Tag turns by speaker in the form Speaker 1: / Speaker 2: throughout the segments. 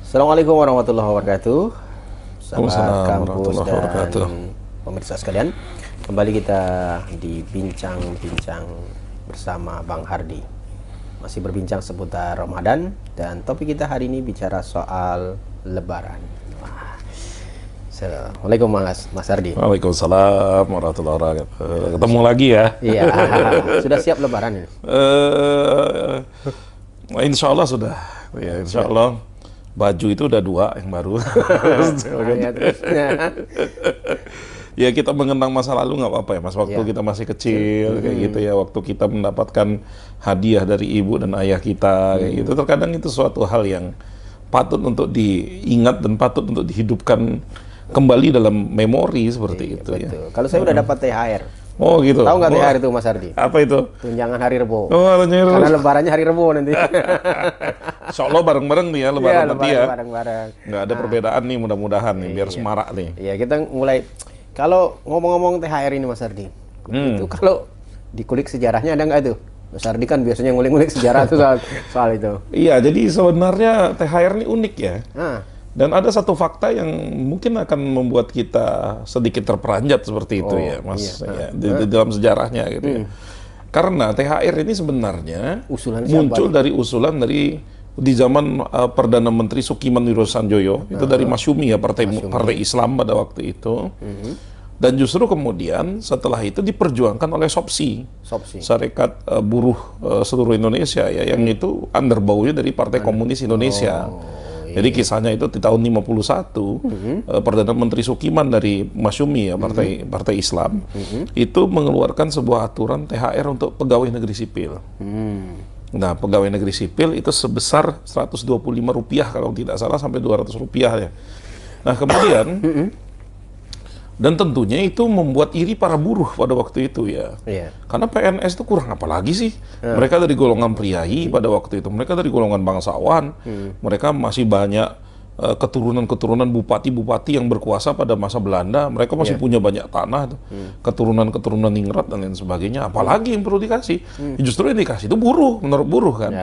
Speaker 1: Assalamualaikum warahmatullahi wabarakatuh. Sahabat
Speaker 2: Waalaikumsalam
Speaker 1: kampus
Speaker 2: warahmatullahi wabarakatuh.
Speaker 1: dan pemirsa sekalian, kembali kita di bincang-bincang bersama Bang Hardi. Masih berbincang seputar Ramadan dan topik kita hari ini bicara soal Lebaran. Wah. Assalamualaikum Mas Hardi.
Speaker 2: Waalaikumsalam warahmatullahi wabarakatuh. Ketemu lagi ya.
Speaker 1: Iya, sudah siap Lebaran ini?
Speaker 2: Insya Allah sudah. Ya, insya Allah. Baju itu udah 2 yang baru. Ya kita mengenang masa lalu nggak apa-apa ya Mas. Waktu kita masih kecil kayak gitu ya. Waktu kita mendapatkan hadiah dari ibu dan ayah kita kayak gitu. Terkadang itu suatu hal yang patut untuk diingat dan patut untuk dihidupkan kembali dalam memori seperti itu ya.
Speaker 1: Kalau saya udah dapat THR.
Speaker 2: Oh gitu.
Speaker 1: Tahu nggak THR itu Mas Hardi?
Speaker 2: Apa itu?
Speaker 1: Tunjangan hari Rebo.
Speaker 2: Oh,
Speaker 1: Karena Lebarannya hari Rebo nanti.
Speaker 2: Insya Allah bareng-bareng nih ya Lebaran nanti ya.
Speaker 1: Bareng-bareng.
Speaker 2: Nggak ada perbedaan nih mudah-mudahan nih biar semarak nih.
Speaker 1: Iya, kita mulai kalau ngomong-ngomong THR ini Mas Hardi. Itu kalau dikulik sejarahnya ada nggak tuh? Mas Hardi kan biasanya ngulik-ngulik sejarah tuh soal itu.
Speaker 2: Iya, jadi sebenarnya THR ini unik ya. Dan ada satu fakta yang mungkin akan membuat kita sedikit terperanjat seperti itu ya, Mas.
Speaker 1: Iya.
Speaker 2: Ya, di dalam sejarahnya gitu ya. Karena THR ini sebenarnya
Speaker 1: Usulan
Speaker 2: muncul dari usulan dari di zaman Perdana Menteri Sukiman Wirosanjoyo, itu dari Masyumi ya, partai Islam pada waktu itu. Dan justru kemudian setelah itu diperjuangkan oleh SOPSI. Serikat Buruh Seluruh Indonesia ya, yang itu underbaunya dari Partai Komunis Indonesia. Jadi kisahnya itu di tahun 51, Perdana Menteri Sukiman dari Masyumi ya, partai Islam, itu mengeluarkan sebuah aturan THR untuk pegawai negeri sipil. Nah, pegawai negeri sipil itu sebesar Rp125 kalau tidak salah, sampai Rp200 ya. Nah, kemudian dan tentunya itu membuat iri para buruh pada waktu itu ya. Karena PNS itu kurang apa lagi sih? Mereka dari golongan priai pada waktu itu. Mereka dari golongan bangsawan. Mereka masih banyak keturunan-keturunan bupati-bupati yang berkuasa pada masa Belanda. Mereka masih punya banyak tanah. Keturunan-keturunan ningrat dan lain sebagainya. Apalagi yang perlu dikasih? Justru yang dikasih itu buruh, menurut buruh kan.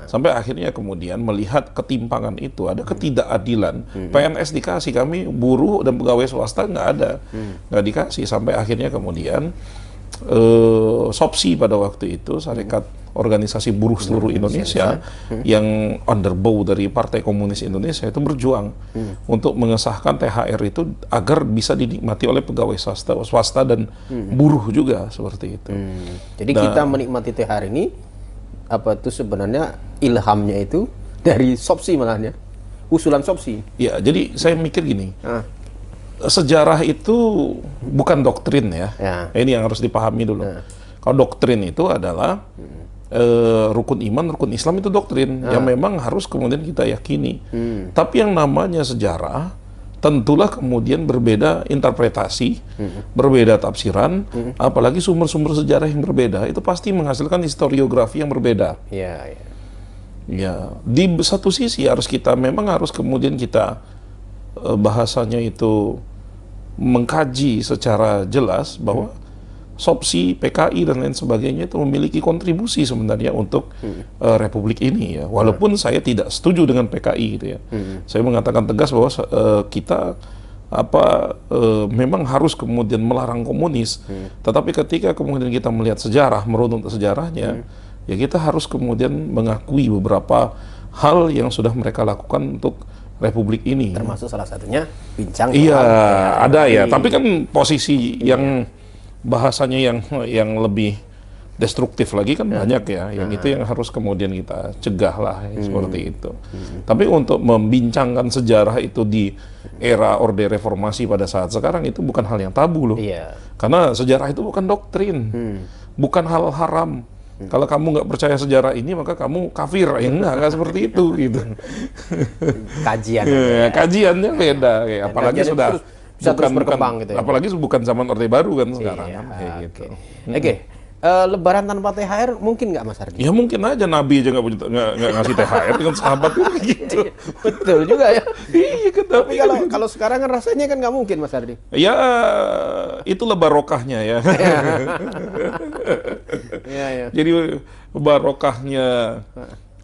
Speaker 2: Sampai akhirnya kemudian melihat ketimpangan itu, ada ketidakadilan. PNS dikasih, kami buruh dan pegawai swasta nggak ada. Nggak dikasih. Sampai akhirnya kemudian SOPSI pada waktu itu, Serikat Organisasi Buruh Seluruh Indonesia, yang underbow dari Partai Komunis Indonesia, itu berjuang untuk mengesahkan THR itu agar bisa dinikmati oleh pegawai swasta dan buruh juga seperti itu.
Speaker 1: Jadi kita menikmati THR ini apa itu sebenarnya ilhamnya itu dari SOPSI malahnya, usulan SOPSI.
Speaker 2: Ya, jadi saya mikir gini. Sejarah itu bukan doktrin ya. Ini yang harus dipahami dulu. Kalau doktrin itu adalah rukun iman, rukun Islam itu doktrin yang memang harus kemudian kita yakini. Tapi yang namanya sejarah, tentulah kemudian berbeda interpretasi, berbeda tafsiran, apalagi sumber-sumber sejarah yang berbeda, itu pasti menghasilkan historiografi yang berbeda. Ya, di satu sisi memang harus kemudian kita bahasanya itu mengkaji secara jelas bahwa SOPSI, PKI dan lain sebagainya itu memiliki kontribusi sebenarnya untuk Republik ini ya. Walaupun saya tidak setuju dengan PKI gitu ya. Saya mengatakan tegas bahwa kita memang harus kemudian melarang komunis. Tetapi ketika kemudian kita melihat sejarah, merunut sejarahnya, ya kita harus kemudian mengakui beberapa hal yang sudah mereka lakukan untuk Republik ini.
Speaker 1: Termasuk salah satunya bincang.
Speaker 2: Iya, ada ya. Tapi kan posisi yang bahasanya yang lebih destruktif lagi kan banyak ya. Yang itu yang harus kemudian kita cegah lah seperti itu. Tapi untuk membincangkan sejarah itu di era Orde Reformasi pada saat sekarang itu bukan hal yang tabu loh. Karena sejarah itu bukan doktrin, bukan hal haram. Kalau kamu nggak percaya sejarah ini maka kamu kafir, ya nggak seperti itu gitu. Kajiannya beda, apalagi sudah
Speaker 1: bisa terus berkembang gitu ya.
Speaker 2: Apalagi bukan zaman Orde Baru kan sekarang kan, kayak gitu.
Speaker 1: Lebaran tanpa THR mungkin nggak Mas Hardi?
Speaker 2: Ya mungkin aja, Nabi aja nggak ngasih THR dengan sahabat gitu.
Speaker 1: Betul juga ya.
Speaker 2: Iya,
Speaker 1: tapi kalau sekarang kan rasanya kan nggak mungkin Mas Hardi.
Speaker 2: Ya itulah barokahnya ya.
Speaker 1: Ya.
Speaker 2: Jadi barokahnya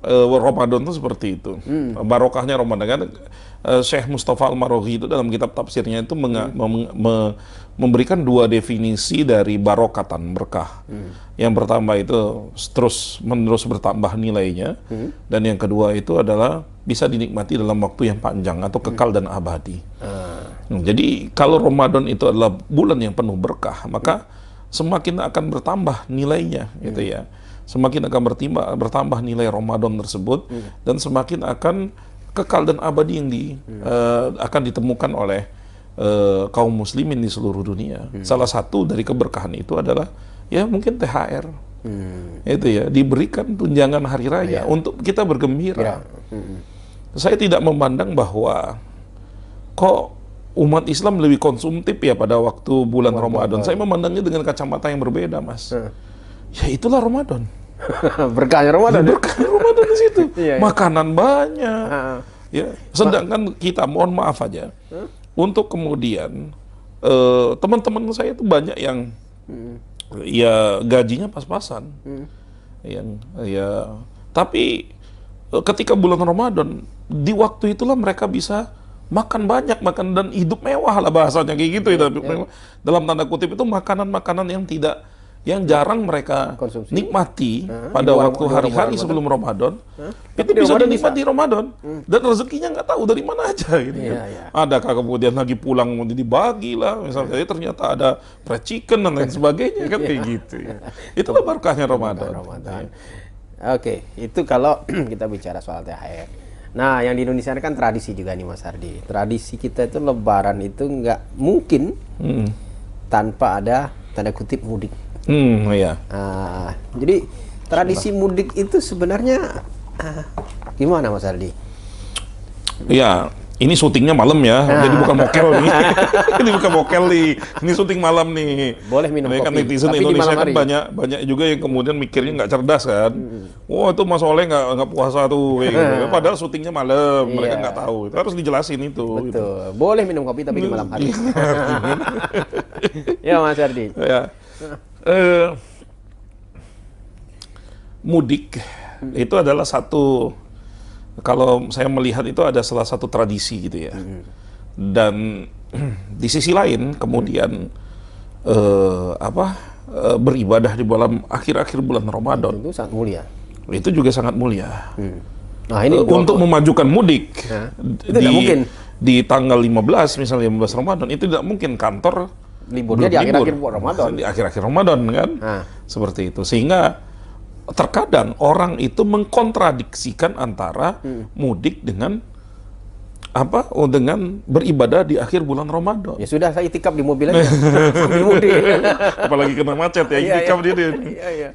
Speaker 2: Ramadan itu seperti itu. Barokahnya Ramadan kan Syekh Mustafa Al-Maroghi itu dalam kitab tafsirnya itu memberikan dua definisi dari barokatan berkah. Yang pertama itu terus menerus bertambah nilainya, dan yang kedua itu adalah bisa dinikmati dalam waktu yang panjang atau kekal dan abadi. Jadi kalau Ramadan itu adalah bulan yang penuh berkah, maka semakin akan bertambah nilainya, gitu ya. Semakin akan bertambah nilai Ramadan tersebut, dan semakin akan kekal dan abadi yang akan ditemukan oleh kaum muslimin di seluruh dunia. Salah satu dari keberkahan itu adalah ya mungkin THR, itu ya, diberikan tunjangan hari raya untuk kita bergembira. Saya tidak memandang bahwa kok umat Islam lebih konsumtif ya pada waktu bulan Ramadan. Saya memandangnya dengan kacamata yang berbeda, Mas. Ya itulah Ramadan.
Speaker 1: Berkahnya Ramadan.
Speaker 2: Berkahnya Ramadan di situ. Makanan banyak. Ya, sedangkan kita, mohon maaf aja, untuk kemudian teman-teman saya itu banyak yang ya gajinya pas-pasan. Tapi ketika bulan Ramadan, di waktu itulah mereka bisa makan banyak, makan dan hidup mewah lah bahasanya kayak gitu. Dalam tanda kutip itu makanan-makanan yang jarang mereka konsumsi, nikmati pada waktu hari-hari sebelum Ramadan, itu bisa dinikmati di Ramadan, dan rezekinya nggak tahu dari mana aja gitu. Adakah kemudian lagi pulang mau dibagi lah, misalnya ternyata ada fried chicken dan lain sebagainya kan kayak gitu. Itulah berkahnya Ramadan.
Speaker 1: Oke, itu kalau kita bicara soal THR. Nah, yang di Indonesia kan tradisi juga nih Mas Hardi. Tradisi kita itu Lebaran itu nggak mungkin tanpa ada tanda kutip mudik. Jadi tradisi mudik itu sebenarnya gimana Mas Hardi?
Speaker 2: Ya, ini syutingnya malam ya, jadi bukan mokel nih. Ini bukan mokel nih, ini syuting malam nih.
Speaker 1: Boleh minum kopi.
Speaker 2: Kan netizen Indonesia kan banyak juga yang kemudian mikirnya nggak cerdas kan. Wah itu Mas Oleh nggak puasa tuh. Gitu. Padahal syutingnya malam, mereka nggak tahu. Itu harus dijelasin itu.
Speaker 1: Betul.
Speaker 2: Gitu.
Speaker 1: Boleh minum kopi tapi di malam hari. Ya Mas Hardi.
Speaker 2: Ya. Mudik itu adalah satu, kalau saya melihat itu ada salah satu tradisi gitu ya. Dan di sisi lain kemudian beribadah di dalam akhir-akhir bulan Ramadan
Speaker 1: itu sangat mulia.
Speaker 2: Itu juga sangat mulia.
Speaker 1: Nah, ini
Speaker 2: untuk memajukan mudik
Speaker 1: itu tidak mungkin
Speaker 2: di tanggal 15 misalnya 15 Ramadan itu tidak mungkin, kantor
Speaker 1: liburnya di akhir-akhir Ramadan.
Speaker 2: Di akhir-akhir Ramadan kan. Seperti itu. Sehingga terkadang orang itu mengkontradiksikan antara mudik dengan dengan beribadah di akhir bulan Ramadan.
Speaker 1: Ya sudah, saya itikaf di mobil aja sambil mudik.
Speaker 2: Apalagi kena macet ya, itikaf dia.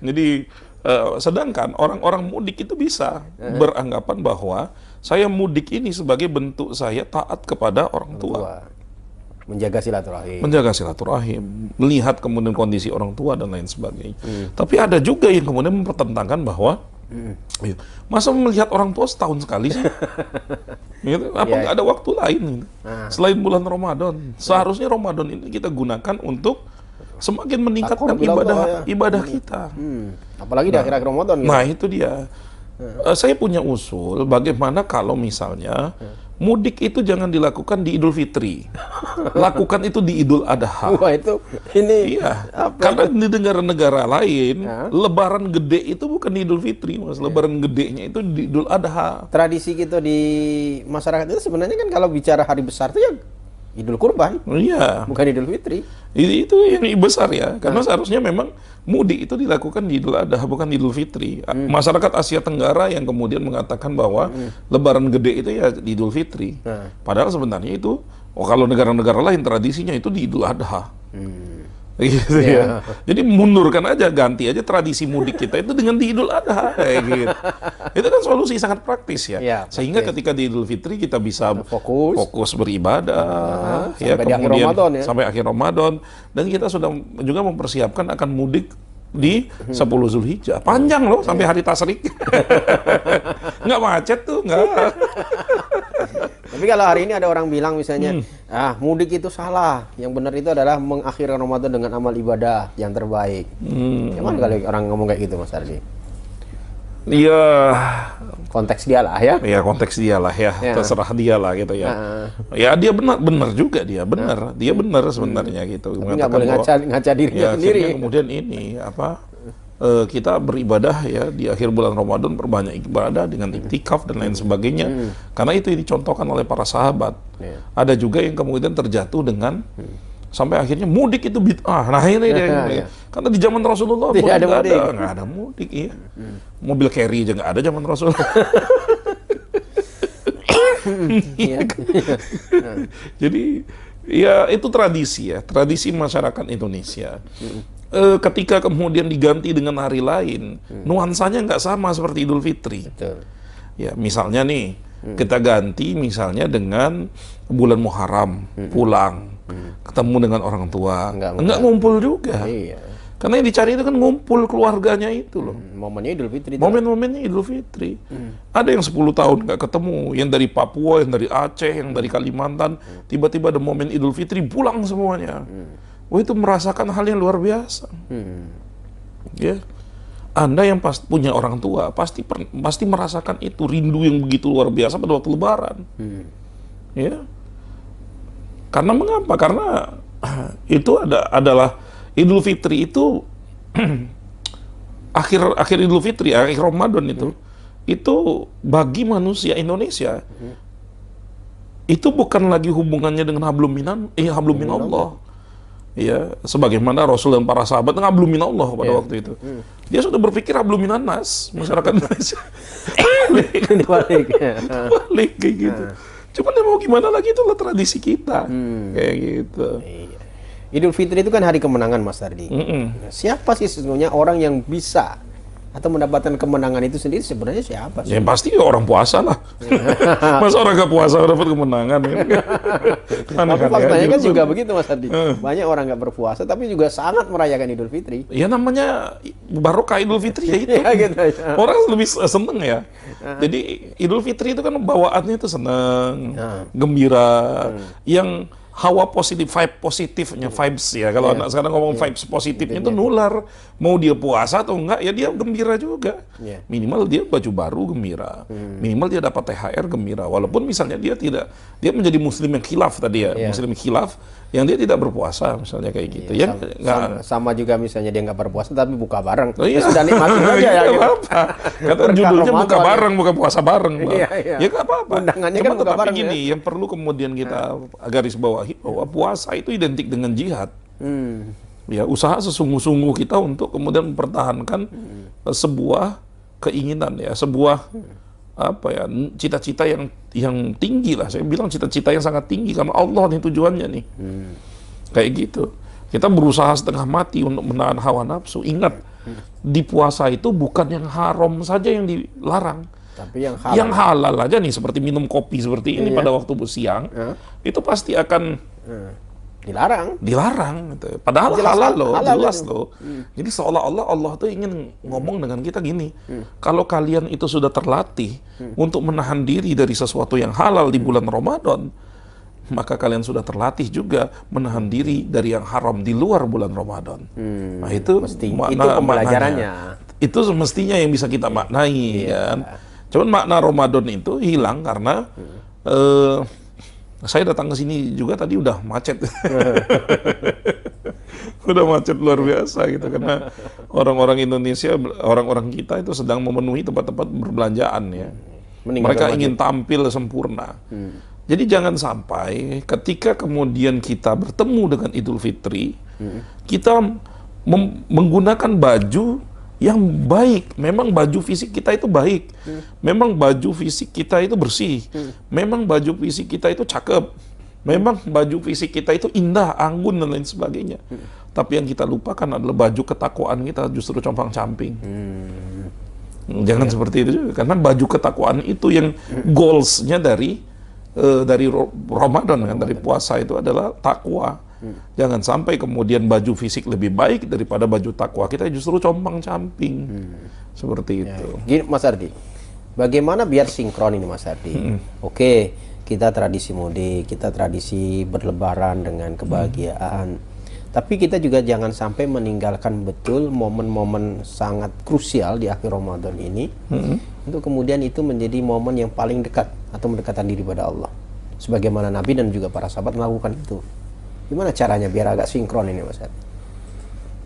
Speaker 2: Jadi sedangkan orang-orang mudik itu bisa beranggapan bahwa saya mudik ini sebagai bentuk saya taat kepada orang tua.
Speaker 1: Menjaga silaturahim.
Speaker 2: Menjaga silaturahim, melihat kemudian kondisi orang tua dan lain sebagainya. Tapi ada juga yang kemudian mempertentangkan bahwa masa melihat orang tua setahun sekali sih? Gitu. Apa nggak ada waktu lain gitu? Selain bulan Ramadan? Seharusnya Ramadan ini kita gunakan untuk semakin meningkatkan ibadah kita.
Speaker 1: Apalagi di akhir-akhir Ramadan. Gitu.
Speaker 2: Nah itu dia. Saya punya usul bagaimana kalau misalnya mudik itu jangan dilakukan di Idul Fitri, lakukan itu di Idul Adha.
Speaker 1: Wah itu ini.
Speaker 2: Iya. Karena di negara-negara lain Lebaran gede itu bukan di Idul Fitri, Mas. Lebaran gedenya itu di Idul Adha.
Speaker 1: Tradisi kita di masyarakat itu sebenarnya kan kalau bicara hari besar itu ya Idul Kurban. Iya. Bukan Idul Fitri.
Speaker 2: Itu yang besar ya. Karena seharusnya memang mudik itu dilakukan di Idul Adha, bukan di Idul Fitri. Masyarakat Asia Tenggara yang kemudian mengatakan bahwa Lebaran gede itu ya di Idul Fitri. Padahal sebenarnya itu, kalau negara-negara lain tradisinya itu di Idul Adha. Gitu ya. Jadi mundurkan aja, ganti aja tradisi mudik kita itu dengan di Idul Adha kayak gitu. Itu kan solusi sangat praktis ya. Sehingga ketika di Idul Fitri kita bisa fokus beribadah ya, kemudian sampai akhir Ramadan, dan kita sudah juga mempersiapkan akan mudik di 10 Zulhijjah. Panjang loh sampai hari Tasyrik. Nggak macet tuh, nggak.
Speaker 1: Tapi kalau hari ini ada orang bilang misalnya, mudik itu salah. Yang benar itu adalah mengakhiri Ramadan dengan amal ibadah yang terbaik. Gimana kalau orang ngomong kayak gitu, Mas Ardi?
Speaker 2: Iya,
Speaker 1: Konteks dia lah ya.
Speaker 2: ya konteks dia lah ya,
Speaker 1: Ya.
Speaker 2: terserah dia lah gitu ya. Ya dia benar juga dia benar sebenarnya gitu.
Speaker 1: Tapi nggak
Speaker 2: Mengatakan
Speaker 1: boleh
Speaker 2: bahwa,
Speaker 1: ngaca dirinya
Speaker 2: ya,
Speaker 1: sendiri.
Speaker 2: akhirnya kemudian ini apa? Kita beribadah ya di akhir bulan Ramadan, perbanyak ibadah dengan iktikaf dan lain sebagainya. Karena itu dicontohkan oleh para sahabat.
Speaker 1: Ya.
Speaker 2: Ada juga yang kemudian terjatuh dengan sampai akhirnya mudik itu bid'ah. Nah ini dia.
Speaker 1: Ya.
Speaker 2: Karena di zaman Rasulullah
Speaker 1: Tidak ada
Speaker 2: nggak
Speaker 1: mudik.
Speaker 2: nggak ada mudik ya. Mobil carry aja nggak ada zaman Rasulullah.
Speaker 1: Iya.
Speaker 2: Jadi ya itu tradisi ya, tradisi masyarakat Indonesia. Ketika kemudian diganti dengan hari lain, nuansanya nggak sama seperti Idul Fitri.
Speaker 1: Betul.
Speaker 2: Ya misalnya nih, kita ganti misalnya dengan bulan Muharram, pulang, ketemu dengan orang tua, nggak ngumpul juga.
Speaker 1: Iya.
Speaker 2: Karena yang dicari itu kan ngumpul keluarganya itu loh.
Speaker 1: Momennya Idul Fitri.
Speaker 2: Momen-momennya Idul Fitri. Ada yang 10 tahun nggak ketemu, yang dari Papua, yang dari Aceh, yang dari Kalimantan, tiba-tiba ada momen Idul Fitri, pulang semuanya. Oh itu merasakan hal yang luar biasa. Ya, Anda yang punya orang tua pasti merasakan itu, rindu yang begitu luar biasa pada waktu Lebaran. Ya, karena mengapa? Karena itu adalah Idul Fitri itu akhir Idul Fitri, akhir Ramadan itu bagi manusia Indonesia itu bukan lagi hubungannya dengan hablum minallah. Ya, sebagaimana Rasul dan para sahabat hablum minallah pada waktu itu. Dia sudah berpikir hablum minannas, masyarakat Indonesia. Balik kayak gitu. Cuman ya mau gimana lagi, itulah tradisi kita. Kayak gitu.
Speaker 1: Iya. Idul Fitri itu kan hari kemenangan, Mas Ardi. Siapa sih sesungguhnya orang yang bisa atau mendapatkan kemenangan itu sendiri, sebenarnya siapa sih?
Speaker 2: Ya pasti orang puasa lah. Masa orang gak puasa dapat kemenangan?
Speaker 1: Tapi faktanya kan juga begitu, Mas Ardi. Banyak orang nggak berpuasa tapi juga sangat merayakan Idul Fitri.
Speaker 2: Ya namanya barokah Idul Fitri ya itu.
Speaker 1: Ya, gitu, ya.
Speaker 2: Orang lebih seneng ya. Jadi Idul Fitri itu kan bawaannya itu seneng, gembira, yang hawa positif, vibe positifnya, vibes ya. Kalau anak sekarang ngomong vibes positifnya itu nular. Mau dia puasa atau enggak, ya dia gembira juga. Minimal dia baju baru gembira. Minimal dia dapat THR gembira. Walaupun misalnya dia menjadi muslim yang khilaf tadi ya. Muslim khilaf yang dia tidak berpuasa misalnya kayak gitu.
Speaker 1: Sama juga misalnya dia nggak berpuasa tapi buka bareng. Ya sudah nikmatin aja ya. Gitu.
Speaker 2: Apa-apa. Kata judulnya buka bareng, bukan puasa bareng. Ya nggak apa-apa.
Speaker 1: Undangannya
Speaker 2: Cuma
Speaker 1: kan buka bareng
Speaker 2: gini, yang perlu kemudian kita garis bawahi bahwa puasa itu identik dengan jihad. Ya, usaha sesungguh-sungguh kita untuk kemudian mempertahankan sebuah keinginan ya, sebuah apa ya, cita-cita yang tinggi lah. Saya bilang cita-cita yang sangat tinggi karena Allah nih tujuannya nih. Kayak gitu. Kita berusaha setengah mati untuk menahan hawa nafsu. Ingat, di puasa itu bukan yang haram saja yang dilarang.
Speaker 1: Tapi yang halal.
Speaker 2: Yang halal aja nih, seperti minum kopi seperti ini pada waktu siang, itu pasti akan
Speaker 1: dilarang.
Speaker 2: Gitu. Padahal halal loh, jelas
Speaker 1: itu.
Speaker 2: loh. Jadi seolah-olah Allah tuh ingin ngomong dengan kita gini, kalau kalian itu sudah terlatih untuk menahan diri dari sesuatu yang halal di bulan Ramadan, maka kalian sudah terlatih juga menahan diri dari yang haram di luar bulan Ramadan. Nah itu
Speaker 1: itu pembelajarannya.
Speaker 2: Itu semestinya yang bisa kita maknai kan. Cuman makna Ramadan itu hilang karena saya datang ke sini juga tadi udah macet. Udah macet luar biasa gitu karena orang-orang Indonesia, orang-orang kita itu sedang memenuhi tempat-tempat perbelanjaan ya. Mereka ingin tampil sempurna. Jadi jangan sampai ketika kemudian kita bertemu dengan Idul Fitri, kita menggunakan baju yang baik. Memang baju fisik kita itu baik. Memang baju fisik kita itu bersih. Memang baju fisik kita itu cakep. Memang baju fisik kita itu indah, anggun dan lain sebagainya. Tapi yang kita lupakan adalah baju ketakwaan kita justru compang-camping. Jangan seperti itu juga. Karena baju ketakwaan itu yang goals-nya dari Ramadan kan, dari puasa itu adalah takwa. Jangan sampai kemudian baju fisik lebih baik daripada baju takwa kita justru compang-camping. Seperti itu.
Speaker 1: Gini Mas Ardi, bagaimana biar sinkron ini Mas Ardi? Oke, kita tradisi mudik, kita tradisi berlebaran dengan kebahagiaan. Tapi kita juga jangan sampai meninggalkan betul momen-momen sangat krusial di akhir Ramadan ini, untuk kemudian itu menjadi momen yang paling dekat atau mendekatkan diri pada Allah. Sebagaimana Nabi dan juga para sahabat melakukan itu. Gimana caranya biar agak sinkron ini, Mas Ardi?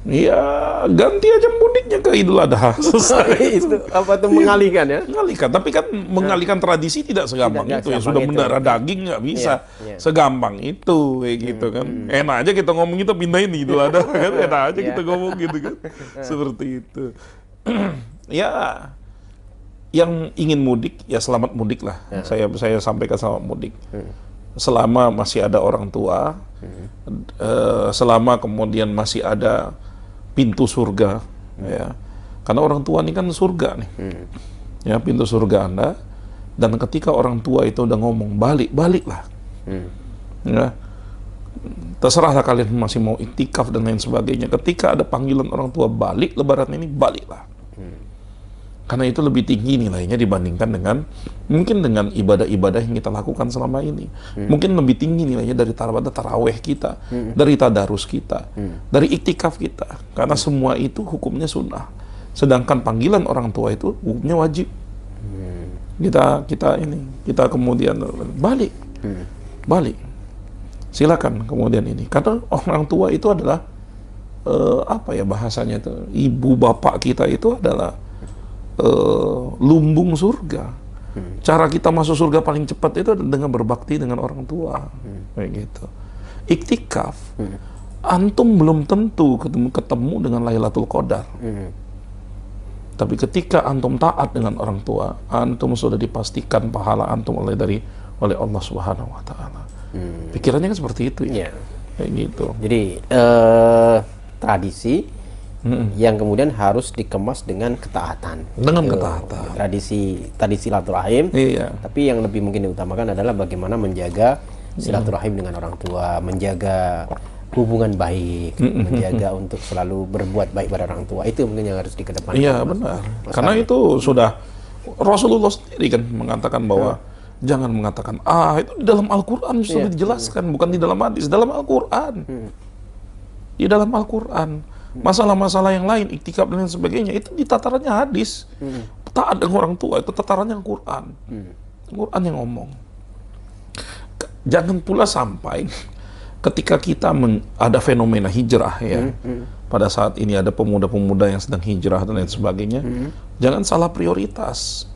Speaker 2: Ya, ganti aja mudiknya ke Idul Adha. Selesai.
Speaker 1: Itu apa tuh, mengalihkan ya?
Speaker 2: Mengalihkan, tapi kan mengalihkan tradisi tidak segampang itu. Ya sudah mendarah daging nggak bisa segampang itu, kayak gitu kan. Enak aja kita ngomong itu pindahin Idul Adha kan, enak aja kita ngomong gitu kan. Seperti itu. Ya, yang ingin mudik ya selamat mudik lah. Saya sampaikan selamat mudik. Selama masih ada orang tua, selama kemudian masih ada pintu surga, ya, karena orang tua ini kan surga nih, ya, pintu surga Anda. Dan ketika orang tua itu udah ngomong baliklah, ya, terserahlah kalian masih mau iktikaf dan lain sebagainya. Ketika ada panggilan orang tua balik Lebaran ini, baliklah. Karena itu lebih tinggi nilainya dibandingkan dengan mungkin dengan ibadah-ibadah yang kita lakukan selama ini. Mungkin lebih tinggi nilainya dari taraweh kita, dari tadarus kita, dari iktikaf kita. Karena semua itu hukumnya sunnah. Sedangkan panggilan orang tua itu hukumnya wajib. Kita kemudian balik. Silakan kemudian ini. Karena orang tua itu adalah apa ya bahasanya itu? Ibu bapak kita itu adalah lumbung surga. Cara kita masuk surga paling cepat itu dengan berbakti dengan orang tua, kayak gitu. Iktikaf, antum belum tentu ketemu dengan Lailatul Qadar. Tapi ketika antum taat dengan orang tua, antum sudah dipastikan pahala antum oleh Allah Subhanahu Wa Taala. Pikirannya kan seperti itu ya, kayak gitu.
Speaker 1: Jadi tradisi yang kemudian harus dikemas dengan ketaatan.
Speaker 2: Ketaatan.
Speaker 1: Tadi silaturahim.
Speaker 2: Iya.
Speaker 1: Tapi yang lebih mungkin diutamakan adalah bagaimana menjaga silaturahim dengan orang tua, menjaga hubungan baik, menjaga untuk selalu berbuat baik pada orang tua. Itu mungkin yang harus dikedepankan.
Speaker 2: Iya, benar. Karena itu sudah Rasulullah sendiri kan mengatakan bahwa jangan mengatakan itu di dalam Al-Qur'an sudah dijelaskan, bukan di dalam hadis, dalam Al-Qur'an. Di dalam Al-Qur'an. Masalah-masalah yang lain, iktikaf dan lain sebagainya, itu di tatarannya hadis. Taat dengan orang tua, itu tatarannya Al-Quran. Al-Quran yang ngomong. Jangan pula sampai ketika kita ada fenomena hijrah ya, pada saat ini ada pemuda-pemuda yang sedang hijrah dan lain sebagainya, jangan salah prioritas.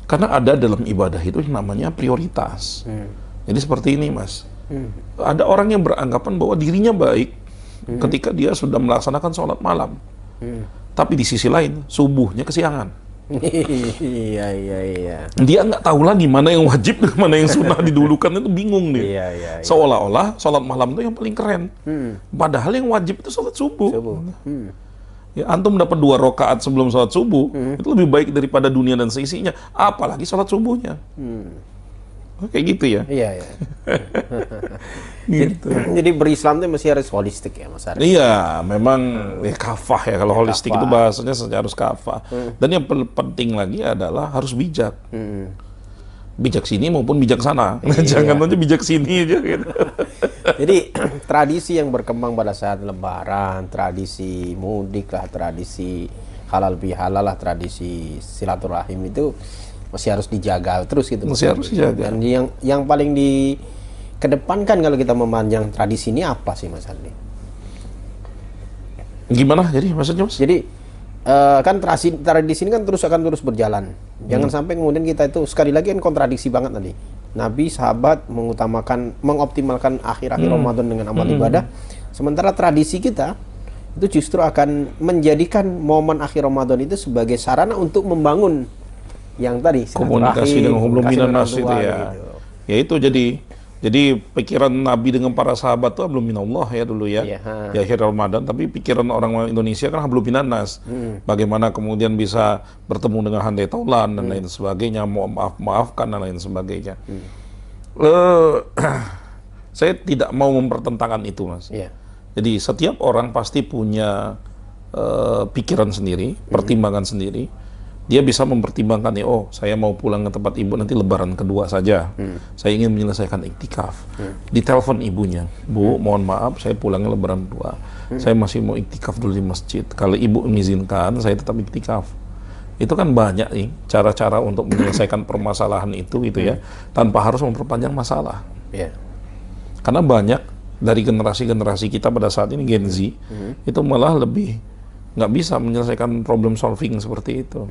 Speaker 2: Karena ada dalam ibadah itu yang namanya prioritas. Jadi seperti ini, Mas. Ada orang yang beranggapan bahwa dirinya baik ketika dia sudah melaksanakan sholat malam, tapi di sisi lain subuhnya kesiangan.
Speaker 1: Iya.
Speaker 2: Dia nggak tahu lagi mana yang wajib dan mana yang sunnah didulukan, itu bingung dia. Seolah-olah sholat malam itu yang paling keren, padahal yang wajib itu sholat subuh. Ya, antum dapat 2 rakaat sebelum sholat subuh, itu lebih baik daripada dunia dan seisinya, apalagi sholat subuhnya. Kayak gitu ya.
Speaker 1: Iya.
Speaker 2: Gitu.
Speaker 1: Jadi berislam itu mesti harus holistik ya, Mas Ardi.
Speaker 2: Iya, memang kafah ya, kalau holistik itu bahasanya harus kafah. Dan yang penting lagi adalah harus bijak. Bijak sini maupun bijak sana. Jangan aja bijak sini aja gitu.
Speaker 1: Jadi tradisi yang berkembang pada saat Lebaran, tradisi mudik lah, tradisi halal bihalal lah, tradisi silaturahim itu masih harus dijaga terus gitu.
Speaker 2: Masih harus dijaga.
Speaker 1: Dan yang paling dikedepankan kalau kita memanjang tradisi ini apa sih, Mas Ardi?
Speaker 2: Gimana jadi maksudnya, Mas?
Speaker 1: Jadi kan tradisi ini kan akan terus berjalan. Jangan sampai kemudian kita itu sekali lagi kan kontradiksi banget tadi. Nabi, sahabat mengoptimalkan akhir-akhir Ramadan dengan amal ibadah, sementara tradisi kita itu justru akan menjadikan momen akhir Ramadan itu sebagai sarana untuk membangun yang tadi
Speaker 2: komunikasi dengan hubungan minas itu ya.
Speaker 1: Gitu.
Speaker 2: Ya itu jadi pikiran Nabi dengan para sahabat itu belum minallah ya dulu ya. Di akhir Ramadan, tapi pikiran orang Indonesia kan belum minanas. Bagaimana kemudian bisa bertemu dengan handai taulan dan lain sebagainya, maafkan dan lain sebagainya. Saya tidak mau mempertentangkan itu, Mas. Jadi setiap orang pasti punya pikiran sendiri, pertimbangan sendiri. dia bisa mempertimbangkan nih, oh saya mau pulang ke tempat ibu nanti lebaran kedua saja. Saya ingin menyelesaikan iktikaf. Ditelepon ibunya, Bu, mohon maaf saya pulangnya lebaran kedua. Saya masih mau iktikaf dulu di masjid. Kalau ibu mengizinkan, saya tetap iktikaf. Itu kan banyak nih cara-cara untuk menyelesaikan permasalahan itu gitu ya, tanpa harus memperpanjang masalah.
Speaker 1: Yeah.
Speaker 2: Karena banyak dari generasi-generasi kita pada saat ini Gen Z itu malah lebih nggak bisa menyelesaikan problem solving seperti itu.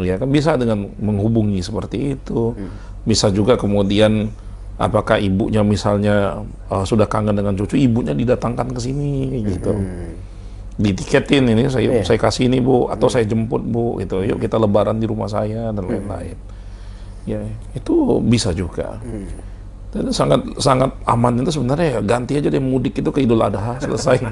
Speaker 2: Ya kan bisa dengan menghubungi seperti itu. Bisa juga kemudian apakah ibunya misalnya sudah kangen dengan cucu, ibunya didatangkan ke sini gitu. Ditiketin ini saya kasih ini Bu, atau saya jemput Bu gitu. Yuk kita lebaran di rumah saya dan lain-lain. Ya, itu bisa juga. Dan sangat aman itu sebenarnya ya, ganti aja deh mudik itu ke Idul Adha, selesai.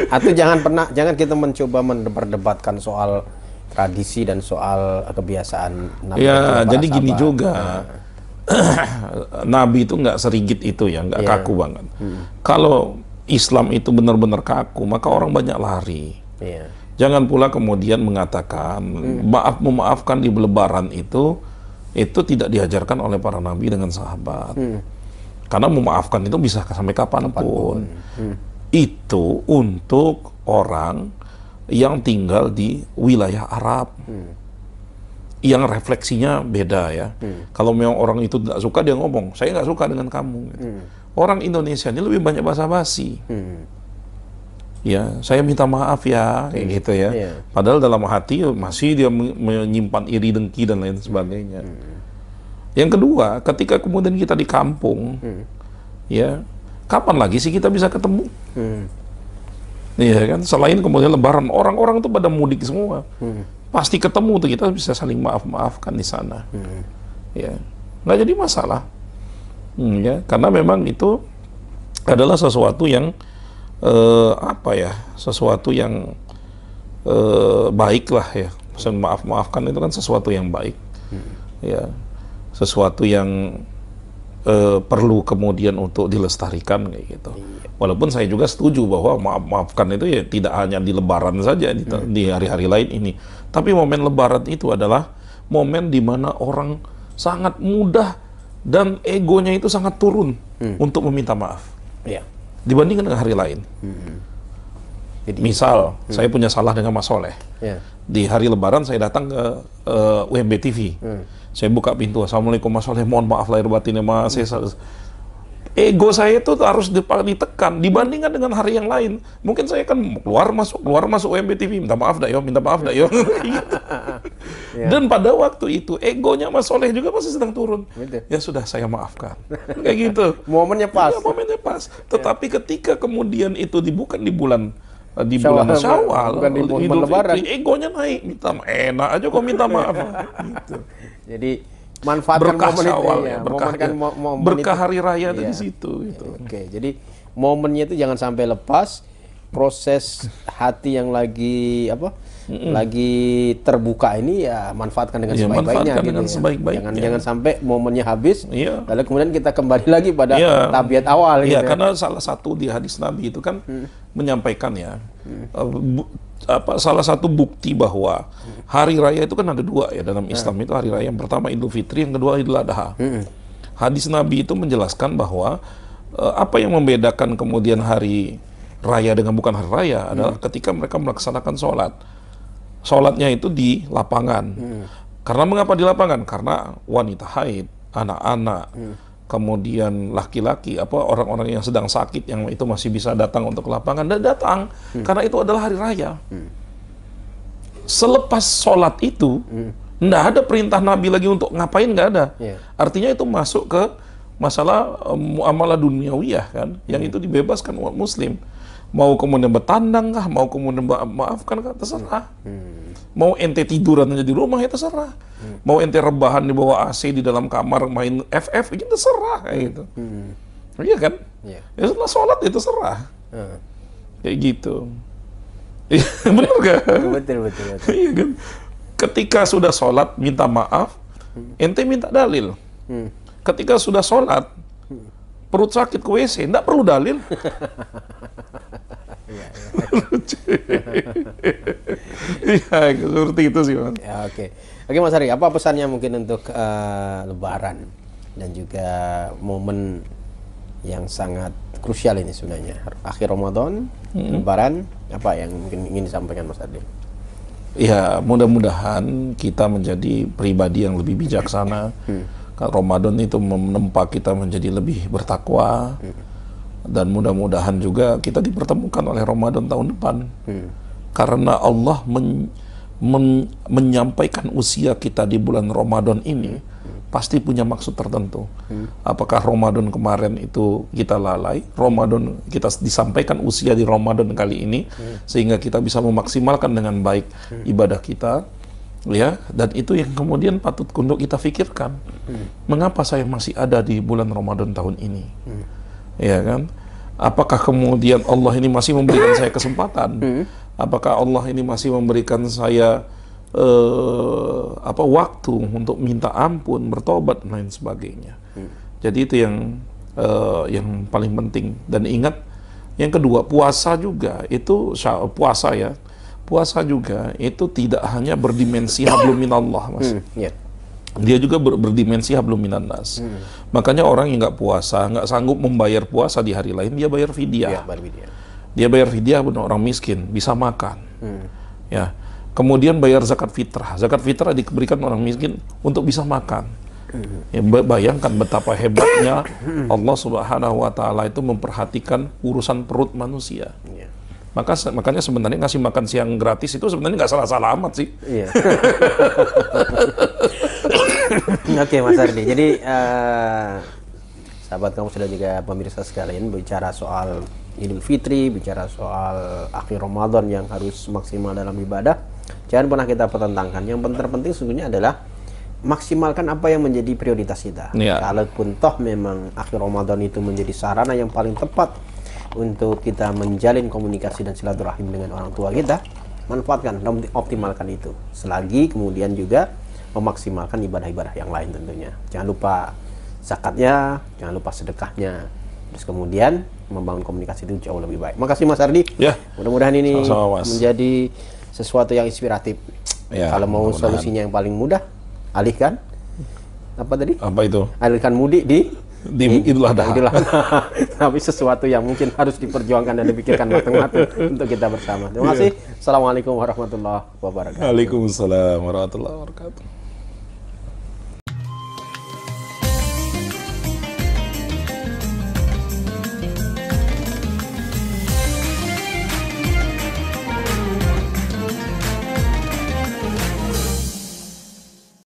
Speaker 1: Atau jangan kita mencoba mendebat-debatkan soal tradisi dan soal kebiasaan Nabi.
Speaker 2: Ya, jadi gini juga. Nabi itu nggak serigit itu ya, nggak kaku banget. Kalau Islam itu benar-benar kaku, maka orang banyak lari. Jangan pula kemudian mengatakan memaafkan di Lebaran itu tidak diajarkan oleh para nabi dengan sahabat. Karena memaafkan itu bisa sampai kapanpun. Itu untuk orang yang tinggal di wilayah Arab. Yang refleksinya beda ya. Kalau memang orang itu tidak suka, dia ngomong, saya nggak suka dengan kamu. Gitu. Orang Indonesia ini lebih banyak basa-basi. Ya, saya minta maaf ya, kayak gitu ya. Padahal dalam hati masih dia menyimpan iri dengki dan lain sebagainya. Yang kedua, ketika kemudian kita di kampung, ya, kapan lagi sih kita bisa ketemu? Iya kan, selain kemudian Lebaran, orang-orang tuh pada mudik semua. Pasti ketemu tuh, kita bisa saling maaf-maafkan di sana. Ya, nggak jadi masalah. Ya, karena memang itu adalah sesuatu yang sesuatu yang baik lah ya. Maaf-maafkan itu kan sesuatu yang baik. Ya, sesuatu yang perlu kemudian untuk dilestarikan kayak gitu. Walaupun saya juga setuju bahwa maaf-maafkan itu ya tidak hanya di Lebaran saja, di hari-hari lain ini. Tapi momen Lebaran itu adalah momen di mana orang sangat mudah dan egonya itu sangat turun untuk meminta maaf. Dibandingkan dengan hari lain. Jadi, misal, saya punya salah dengan Mas Soleh. Di hari Lebaran saya datang ke UMB TV. Saya buka pintu, Assalamualaikum Mas Soleh, mohon maaf lahir batinnya Mas. Ego saya itu harus ditekan dibandingkan dengan hari yang lain. Mungkin saya kan keluar masuk UMB TV, minta maaf dah yo. Gitu. Dan pada waktu itu egonya Mas Soleh juga pasti sedang turun. Ya sudah, saya maafkan. Kayak gitu.
Speaker 1: Momennya pas.
Speaker 2: Ya, momennya pas. Tetapi ketika kemudian itu bukan di bulan Syawal, Idul Fitri, egonya naik, enak aja kok minta maaf. Gitu.
Speaker 1: Jadi manfaatkan
Speaker 2: berkah
Speaker 1: momen
Speaker 2: Syawal
Speaker 1: itu,
Speaker 2: ya,
Speaker 1: momen
Speaker 2: berkah
Speaker 1: itu.
Speaker 2: hari raya itu di situ. Gitu.
Speaker 1: Oke, jadi momennya itu jangan sampai lepas. Proses hati yang lagi lagi terbuka ini ya manfaatkan dengan sebaik-baiknya. Jangan sampai momennya habis, lalu kemudian kita kembali lagi pada tabiat awal.
Speaker 2: Iya, karena salah satu di hadis Nabi itu kan menyampaikan ya, salah satu bukti bahwa hari raya itu kan ada dua ya dalam Islam itu, hari raya yang pertama Idul Fitri, yang kedua Idul Adha. Hadis Nabi itu menjelaskan bahwa apa yang membedakan kemudian hari raya dengan bukan hari raya adalah ketika mereka melaksanakan sholat. Sholatnya itu di lapangan. Karena mengapa di lapangan? Karena wanita haid, anak-anak, kemudian laki-laki, orang-orang yang sedang sakit yang itu masih bisa datang untuk ke lapangan dan datang karena itu adalah hari raya. Selepas sholat itu, nggak ada perintah Nabi lagi untuk ngapain, nggak ada. Artinya itu masuk ke masalah muamalah duniawiyah kan, yang itu dibebaskan umat Muslim. Mau kemudian bertandang kah, mau kemudian maafkan kah, terserah. Mau ente tiduran aja di rumah ya terserah. Mau ente rebahan di bawah AC di dalam kamar main FF, itu terserah kayak gitu. Iya kan? Ya setelah sholat itu terserah. Kayak gitu. Bener gak?
Speaker 1: Betul.
Speaker 2: Iya kan? Ketika sudah sholat minta maaf, ente minta dalil. Ketika sudah sholat perut sakit ke WC, enggak perlu dalil.
Speaker 1: Iya, iya.
Speaker 2: Iya, seperti itu sih, Mas.
Speaker 1: Ya, oke. Oke, Mas Ari, apa pesannya mungkin untuk Lebaran dan juga momen yang sangat krusial ini sebenarnya, akhir Ramadan, Lebaran, apa yang mungkin ingin disampaikan Mas Ari?
Speaker 2: Ya, mudah-mudahan kita menjadi pribadi yang lebih bijaksana. Ramadan itu menempa kita menjadi lebih bertakwa. Dan mudah-mudahan juga kita dipertemukan oleh Ramadan tahun depan. Karena Allah menyampaikan usia kita di bulan Ramadan ini, pasti punya maksud tertentu. Apakah Ramadan kemarin itu kita lalai, Ramadan kita disampaikan usia di Ramadan kali ini, sehingga kita bisa memaksimalkan dengan baik ibadah kita, ya. Dan itu yang kemudian patut untuk kita pikirkan. Mengapa saya masih ada di bulan Ramadan tahun ini? Ya kan? Apakah kemudian Allah ini masih memberikan saya kesempatan? Apakah Allah ini masih memberikan saya waktu untuk minta ampun, bertobat, dan lain sebagainya. Jadi itu yang paling penting. Dan ingat, yang kedua, puasa juga itu puasa juga itu tidak hanya berdimensi hablum minallah, Mas. Dia juga berdimensi hablum minannas. Makanya orang yang nggak puasa, nggak sanggup membayar puasa di hari lain, dia bayar fidyah. Dia bayar fidyah, benar, orang miskin bisa makan. Ya. Kemudian bayar zakat fitrah. Zakat fitrah diberikan orang miskin untuk bisa makan. Ya, bayangkan betapa hebatnya Allah Subhanahu wa Ta'ala itu memperhatikan urusan perut manusia. Makanya sebenarnya ngasih makan siang gratis itu sebenarnya nggak salah-salah amat sih.
Speaker 1: Oke, Mas Ardi. Jadi sahabat kamu sudah juga pemirsa sekalian, bicara soal Idul Fitri, bicara soal akhir Ramadan yang harus maksimal dalam ibadah, jangan pernah kita pertentangkan. Yang terpenting sesungguhnya adalah maksimalkan apa yang menjadi prioritas kita. Kalaupun toh memang akhir Ramadan itu menjadi sarana yang paling tepat untuk kita menjalin komunikasi dan silaturahim dengan orang tua kita, manfaatkan dan optimalkan itu. Selagi kemudian juga memaksimalkan ibadah-ibadah yang lain tentunya. Jangan lupa zakatnya, jangan lupa sedekahnya. Terus kemudian membangun komunikasi itu jauh lebih baik. Makasih Mas Ardi.
Speaker 2: Ya.
Speaker 1: Mudah-mudahan ini menjadi sesuatu yang inspiratif. Kalau mau solusinya yang paling mudah, alihkan apa tadi?
Speaker 2: Apa itu?
Speaker 1: Alihkan mudik di
Speaker 2: Idul Adha.
Speaker 1: Tapi sesuatu yang mungkin harus diperjuangkan dan dipikirkan matang-matang untuk kita bersama. Terima kasih. Assalamualaikum warahmatullahi wabarakatuh.
Speaker 2: Waalaikumsalam warahmatullahi wabarakatuh.